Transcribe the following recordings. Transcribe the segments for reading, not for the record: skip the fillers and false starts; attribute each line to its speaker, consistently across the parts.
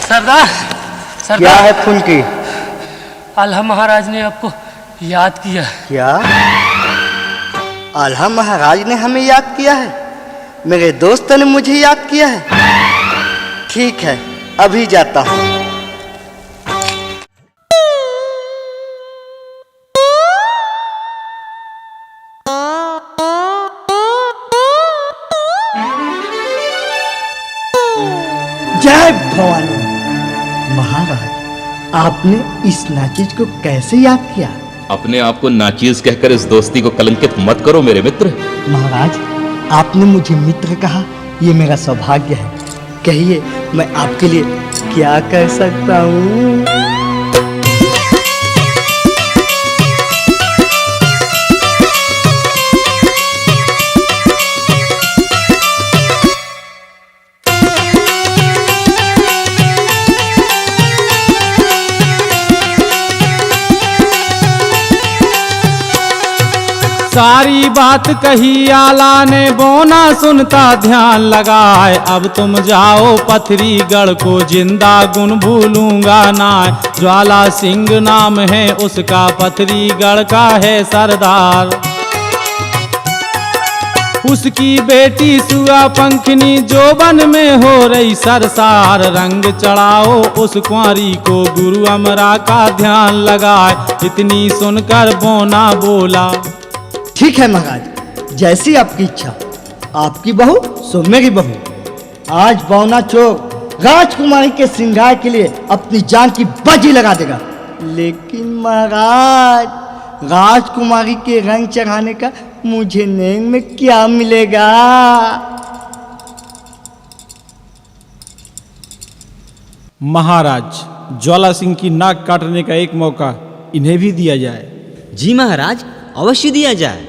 Speaker 1: सरदार,
Speaker 2: क्या है फुल्की?
Speaker 1: आल्हा महाराज ने आपको याद किया।
Speaker 2: क्या आल्हा महाराज ने हमें याद किया है? मेरे दोस्त ने मुझे याद किया है। ठीक है, अभी जाता हूँ। जय भवानी। महाराज, आपने इस नाचीज को कैसे याद किया?
Speaker 3: अपने आप को नाचीज कहकर इस दोस्ती को कलंकित मत करो मेरे मित्र।
Speaker 2: महाराज, आपने मुझे मित्र कहा, ये मेरा सौभाग्य है। कहिए, मैं आपके लिए क्या कर सकता हूँ?
Speaker 4: सारी बात कही आला ने बोना सुनता ध्यान लगाए। अब तुम जाओ पथरीगढ़ को, जिंदा गुण भूलूंगा ना। ज्वाला सिंह नाम है उसका, पथरीगढ़ का है सरदार। उसकी बेटी सुआ पंखनी जोबन में हो रही सरसार। रंग चढ़ाओ उस कुंवारी को, गुरु अमरा का ध्यान लगाए। इतनी सुनकर बोना बोला,
Speaker 2: ठीक है महाराज, जैसी आपकी इच्छा। आपकी बहू सो मेरी बहू। आज बौना चोर राजकुमारी के श्रृंगार के लिए अपनी जान की बाजी लगा देगा। लेकिन महाराज, राजकुमारी के रंग चढ़ाने का मुझे नैन में क्या मिलेगा?
Speaker 4: महाराज, ज्वाला सिंह की नाक काटने का एक मौका इन्हें भी दिया जाए।
Speaker 5: जी महाराज, अवश्य दिया जाए।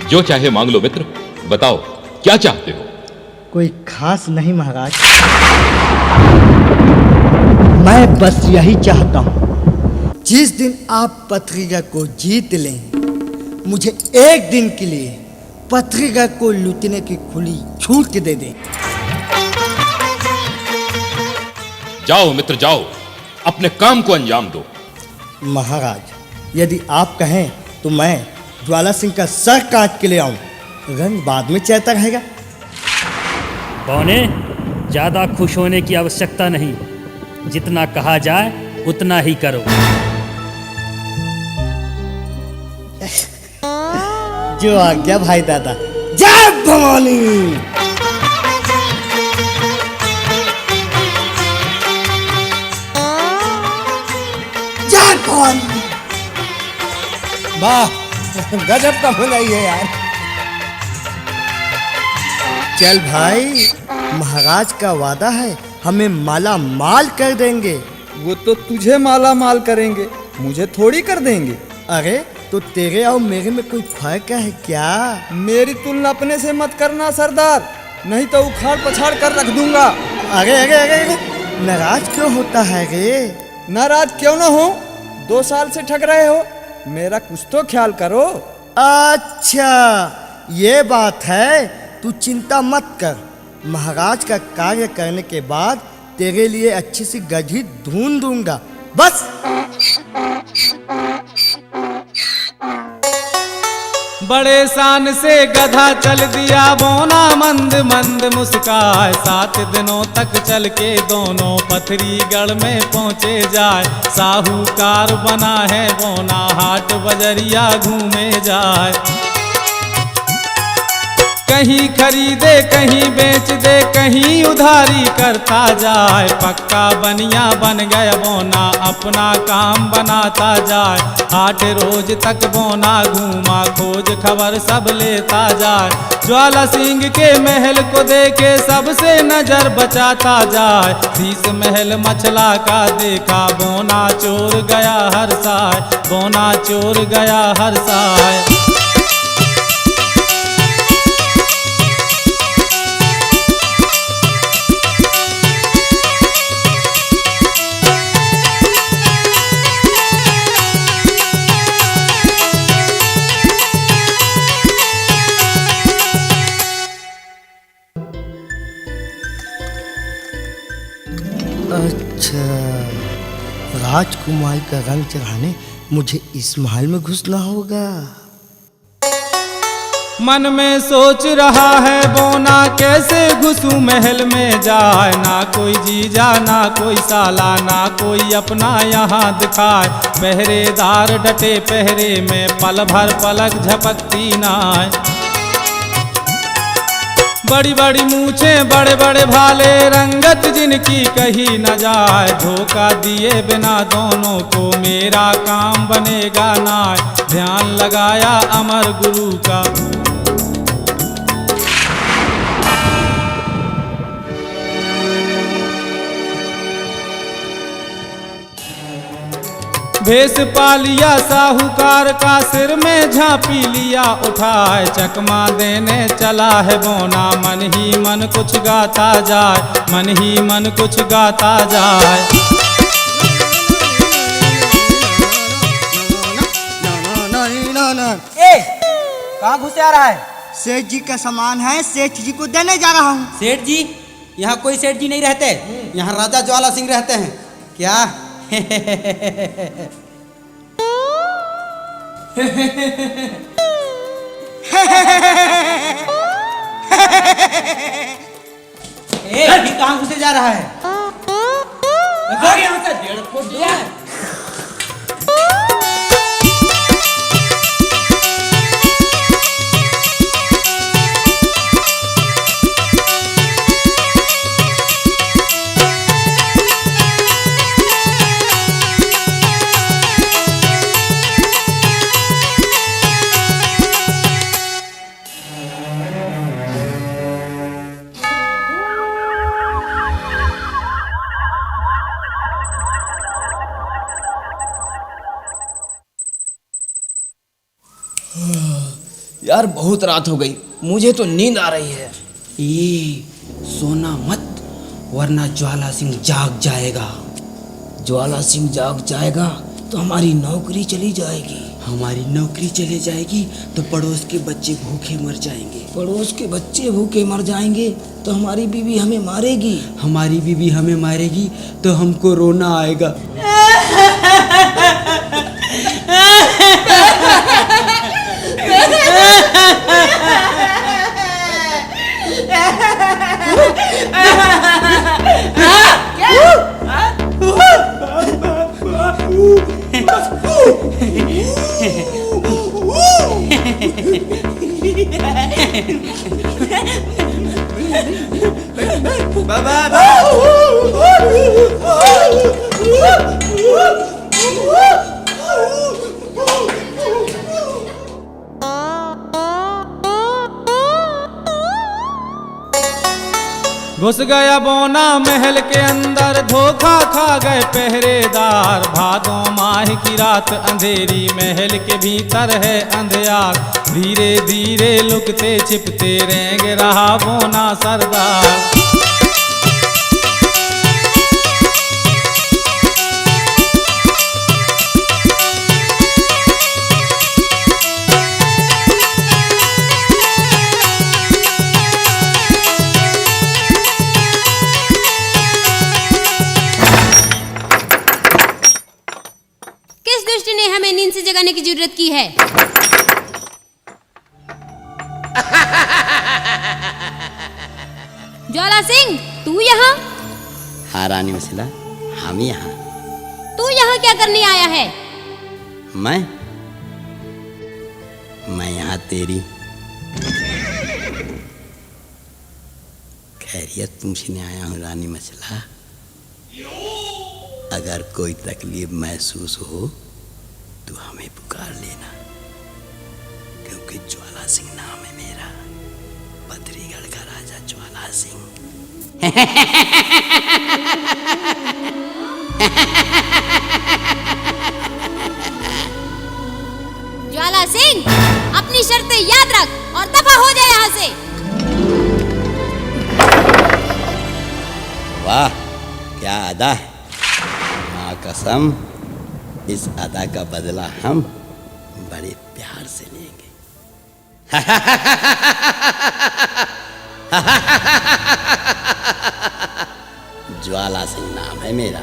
Speaker 3: जो चाहे मांग लो मित्र, बताओ क्या चाहते हो?
Speaker 2: कोई खास नहीं महाराज, मैं बस यही चाहता हूं, जिस दिन आप पथरीगढ़ को जीत लें, मुझे एक दिन के लिए पथरीगढ़ को लूटने की खुली छूट दे दें।
Speaker 3: जाओ मित्र जाओ, अपने काम को अंजाम दो।
Speaker 2: महाराज, यदि आप कहें तो मैं ज्वाला सिंह का सर काट के ले आऊं। रंग बाद में चलता रहेगा।
Speaker 6: बौने, ज्यादा खुश होने की आवश्यकता नहीं। जितना कहा जाए उतना ही करो।
Speaker 2: जो आज्ञा भाई दादा। जय भवानी। जय भवानी।
Speaker 7: वाह, गजब का भलाई है यार।
Speaker 2: चल भाई, महाराज का वादा है, हमें माला माल कर देंगे।
Speaker 7: वो तो तुझे माला माल करेंगे, मुझे थोड़ी कर देंगे।
Speaker 2: अरे तो तेरे और मेरे में कोई फर्क है क्या?
Speaker 7: मेरी तुलना अपने से मत करना सरदार, नहीं तो उखाड़ पछाड़ कर रख दूंगा।
Speaker 2: अरे अरे अरे अरे, नाराज क्यों होता है रे?
Speaker 7: नाराज क्यों ना हो, 2 साल से ठग रहे हो, मेरा कुछ तो ख्याल करो।
Speaker 2: अच्छा, ये बात है। तू चिंता मत कर, महाराज का कार्य करने के बाद तेरे लिए अच्छी सी गधी ढूंढ दूंगा। बस।
Speaker 4: बड़े शान से गधा चल दिया, बोना मंद मंद मुस्काए। 7 दिनों तक चल के दोनों पथरीगढ़ में पहुँचे जाए। साहूकार बना है बोना, हाट बजरिया घूमे जाए। कहीं खरीदे कहीं बेच दे, कहीं उधारी करता जाए। पक्का बनिया बन गया बोना, अपना काम बनाता जाए। हाट रोज तक बोना घूमा, खोज खबर सब लेता जाए। ज्वाला सिंह के महल को देखे सबसे नजर बचाता जाए। शीश महल मछला का देखा, बोना चोर गया हर साय। बोना चोर गया हर साय।
Speaker 2: राजकुमारी का रंग चढ़ाने मुझे इस महल में घुसना होगा।
Speaker 4: मन में सोच रहा है बोना कैसे घुसूं महल में जाए, ना कोई जीजा ना कोई साला ना कोई अपना यहाँ दिखाए, पहरेदार डटे पहरे में पल भर पलक झपकती नाय, बड़ी बड़ी मूछें बड़े बड़े भाले रंगत जिनकी कही न जाए, धोखा दिए बिना दोनों को मेरा काम बनेगा ना, ध्यान लगाया अमर गुरु का। भेष पा लिया साहूकार का सिर में झांपी लिया उठाए, चकमा देने चला है बोना मन ही मन कुछ गाता जाए, मन ही मन कुछ गाता जाए।
Speaker 8: कहाँ घुसे आ रहा है?
Speaker 2: सेठ जी का सामान है, सेठ जी को देने जा रहा हूँ।
Speaker 8: सेठ जी? यहाँ कोई सेठ जी नहीं रहते, यहाँ राजा ज्वाला सिंह रहते हैं। क्या? कहाँ घुसे जा रहा है? यहाँ से 1.5 फुट दूर है।
Speaker 9: यार बहुत रात हो गई, मुझे तो नींद आ रही है।
Speaker 8: ये सोना मत, वरना ज्वाला सिंह जाग जाएगा।
Speaker 9: ज्वाला सिंह जाग जाएगा तो हमारी नौकरी चली जाएगी।
Speaker 8: हमारी नौकरी चली जाएगी तो पड़ोस के बच्चे भूखे मर जाएंगे।
Speaker 9: पड़ोस के बच्चे भूखे मर जाएंगे तो हमारी बीवी हमें मारेगी।
Speaker 8: हमारी बीवी हमें मारेगी तो हमको रोना आएगा। घुस गया बोना महल के अंदर, धोखा खा गए पहरेदार। भादों माह की रात अंधेरी, महल के भीतर है अंधियार। धीरे धीरे लुकते छिपते रेंग रहा बोना सरदार।
Speaker 10: ने हमें नींद से जगाने की जरूरत की है? ज्वाला सिंह, तू यहाँ?
Speaker 8: हाँ रानी मसला, हम यहाँ।
Speaker 10: तू यहाँ क्या करने आया है?
Speaker 8: मैं यहाँ तेरी खैरियत पूछने आया हूँ रानी मसला। अगर कोई तकलीफ महसूस हो तो हमें पुकार लेना, क्योंकि ज्वाला सिंह नाम है मेरा, बद्रीगढ़ का राजा ज्वाला सिंह।
Speaker 10: ज्वाला सिंह, अपनी शर्तें याद रख और दफा हो जाए यहाँ से।
Speaker 8: वाह, क्या अदा है! माँ कसम, इस अदा का बदला हम बड़े प्यार से लेंगे। ज्वाला सिंह नाम है मेरा,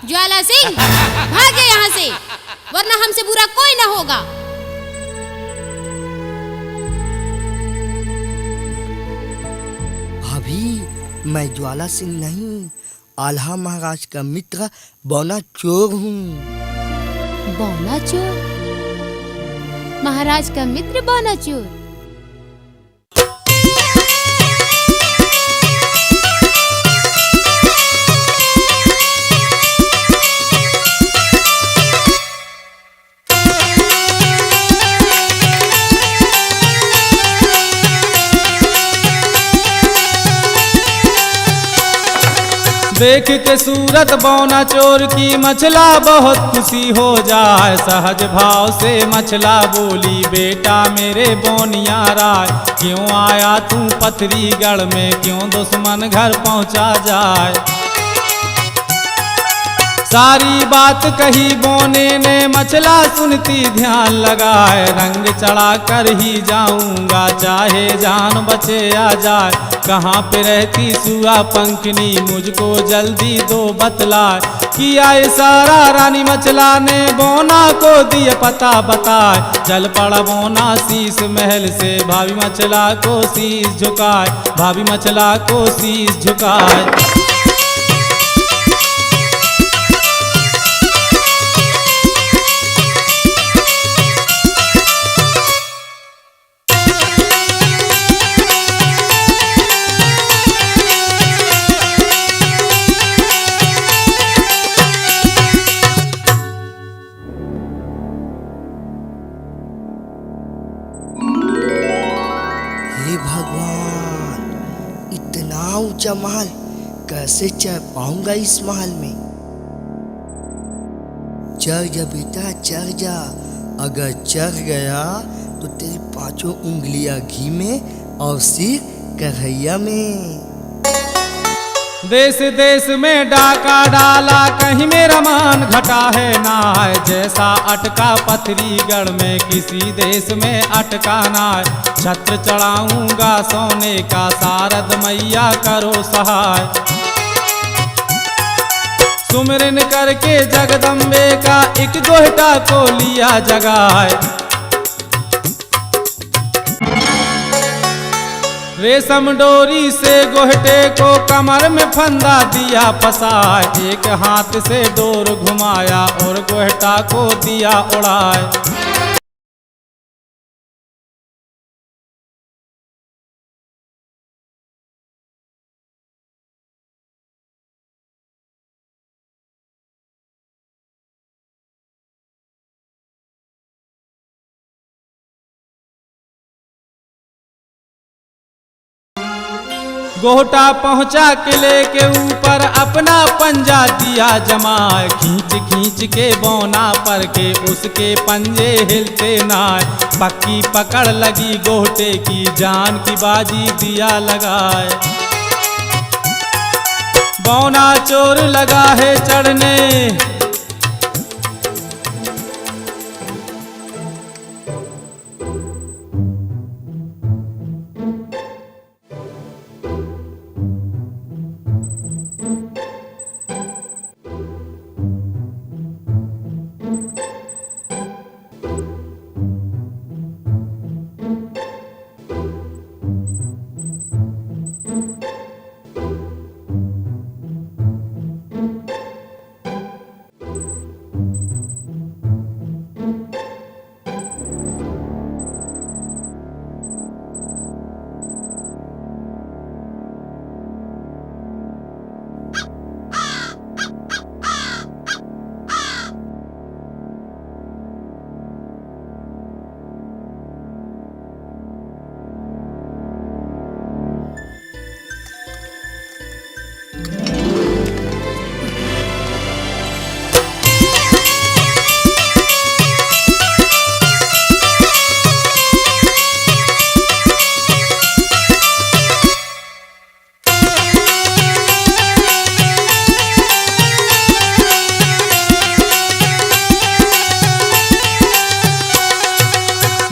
Speaker 10: ज्वाला सिंह भागे यहाँ से, वरना हमसे बुरा कोई ना होगा।
Speaker 2: भाभी, मैं ज्वाला सिंह नहीं, आल्हा महाराज का मित्र बौना चोर हूँ।
Speaker 10: बौना चोर? महाराज का मित्र बौना चोर?
Speaker 8: देख के सूरत बौना चोर की मछला बहुत खुशी हो जाए। सहज भाव से मछला बोली, बेटा मेरे बोनिया राय, क्यों आया तू पथरी गढ़ में, क्यों दुश्मन घर पहुंचा जाए। सारी बात कही बोने ने, मछला सुनती ध्यान लगाए। रंग चढ़ा कर ही जाऊंगा, चाहे जान बचे आ जाए। कहाँ पे रहती सुआ पंखनी, मुझको जल्दी दो बतलाए। किया इशारा रानी मछला ने, बोना को दिया पता बताए। चल पड़ा बोना शीश महल से, भाभी मछला को शीश झुकाए, भाभी मछला को शीश झुकाए।
Speaker 2: ऊंचा महल कैसे चढ़ पाऊंगा इस महल में? चढ़ जा बेटा चढ़ जा, अगर चढ़ गया तो तेरी पांचों उंगलियां घी में और सिर कढ़ैया में।
Speaker 8: देश देश में डाका डाला, कहीं मेरा मान घटा है ना है। जैसा अटका पथरी गढ़ में, किसी देश में अटका ना है। छत्र चढ़ाऊंगा सोने का, शारद मैया करो सहाय। सुमिरन करके जगदम्बे का, एक गोहटा को लिया जगाए। रेशम डोरी से गोहटे को कमर में फंदा दिया फसाए। एक हाथ से डोर घुमाया और गोहटा को दिया उड़ाए। गोहटा पहुंचा किले के ऊपर, अपना पंजा दिया जमाए। खींच खींच के बौना पर के, उसके पंजे हिलते नाय। पक्की पकड़ लगी गोहटे की, जान की बाजी दिया लगाए। बौना चोर लगा है चढ़ने,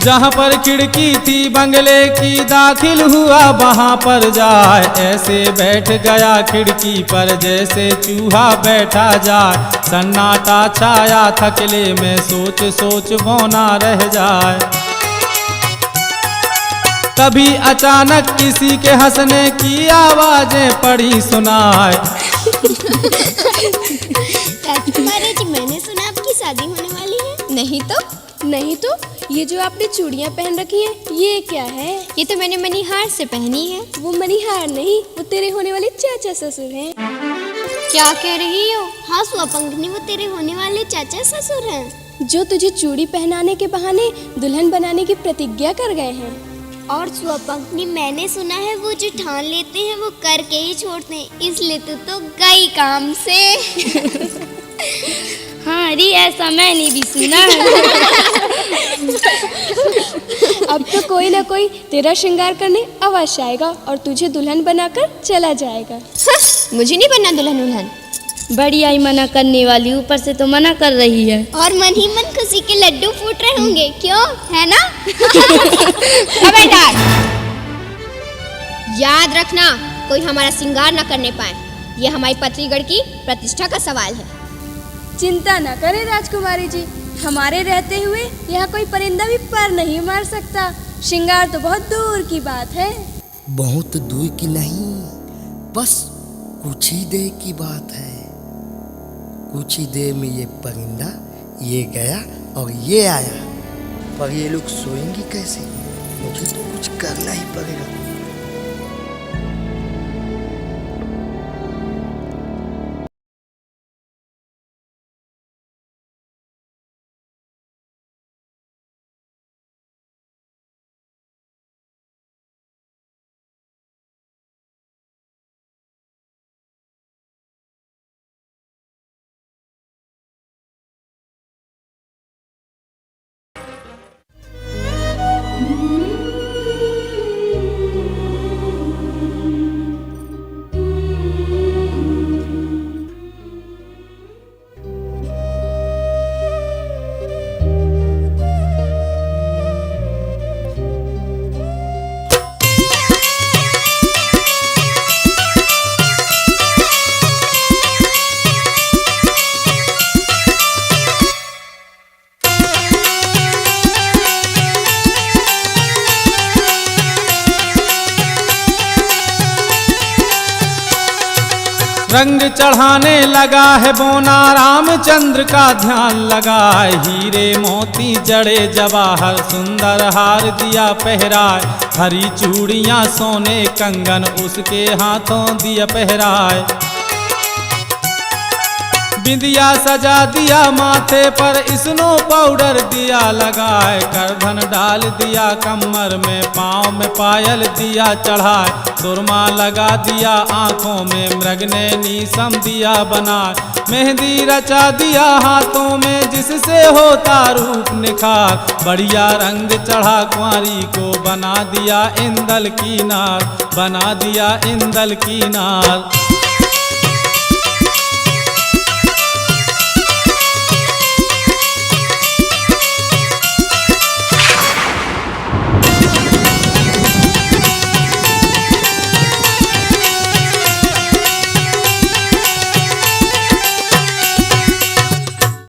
Speaker 8: जहाँ पर खिड़की थी बंगले की दाखिल हुआ वहाँ पर जाए, ऐसे बैठ गया खिड़की पर जैसे चूहा बैठा जाए। सन्नाटा छाया थकले में सोच सोच बौना रह जाए। तभी अचानक किसी के हंसने की आवाजें पड़ी सुनाए।
Speaker 10: राजकुमारी जी, मैंने सुना आपकी शादी होने वाली है। नहीं तो ये जो आपने चूड़ियाँ पहन रखी हैं, ये क्या है? ये तो मैंने मणिहार से पहनी है। वो मणिहार नहीं, वो तेरे होने वाले चाचा ससुर हैं। क्या कह रही हो? हाँ सुअपंखनी, वो तेरे होने वाले चाचा ससुर हैं, जो तुझे चूड़ी पहनाने के बहाने दुल्हन बनाने की प्रतिज्ञा कर गए हैं। और सुअपंखनी, मैंने सुना है वो जो ठान लेते हैं वो करके ही छोड़ते हैं, इसलिए तो गई काम से। हाँ अरे, ऐसा मैंने भी सुना है। अब तो कोई ना कोई तेरा श्रृंगार करने अवश्य आएगा और तुझे दुल्हन बनाकर चला जाएगा। मुझे नहीं बनना दुल्हन उल्हन।
Speaker 11: बड़ी आई मना करने वाली, ऊपर से तो मना कर रही है।
Speaker 10: और मन ही मन खुशी के लड्डू फूट रहे होंगे, क्यों है ना? याद रखना, कोई हमारा श्रृंगार न करने पाए। ये हमारी पत्रीगढ़ की प्रतिष्ठा का सवाल है।
Speaker 11: चिंता न करें राजकुमारी जी, हमारे रहते हुए यहाँ कोई परिंदा भी पर नहीं मार सकता। श्रृंगार तो बहुत दूर की बात है।
Speaker 9: बहुत दूर की नहीं, बस कुछ ही देर की बात है। कुछ ही देर में ये परिंदा ये गया और ये आया, पर ये लोग सोएंगे कैसे? मुझे तो कुछ करना ही पड़ेगा।
Speaker 8: रंग चढ़ाने लगा है बोना, रामचंद्र का ध्यान लगा। हीरे मोती जड़े जवाहर, सुंदर हार दिया पहराए। हरी चूड़ियाँ सोने कंगन, उसके हाथों दिया पहराए। बिंदिया सजा दिया माथे पर, स्नो पाउडर दिया लगाए। करधन डाल दिया कमर में, पाँव में पायल दिया चढ़ाए। सुरमा लगा दिया आँखों में, मृगनयनी सम दिया बनाए। मेहंदी रचा दिया हाथों में, जिससे होता रूप निखार। बढ़िया रंग चढ़ा कुंवारी को, बना दिया इंदल की नार, बना दिया इंदल की नार।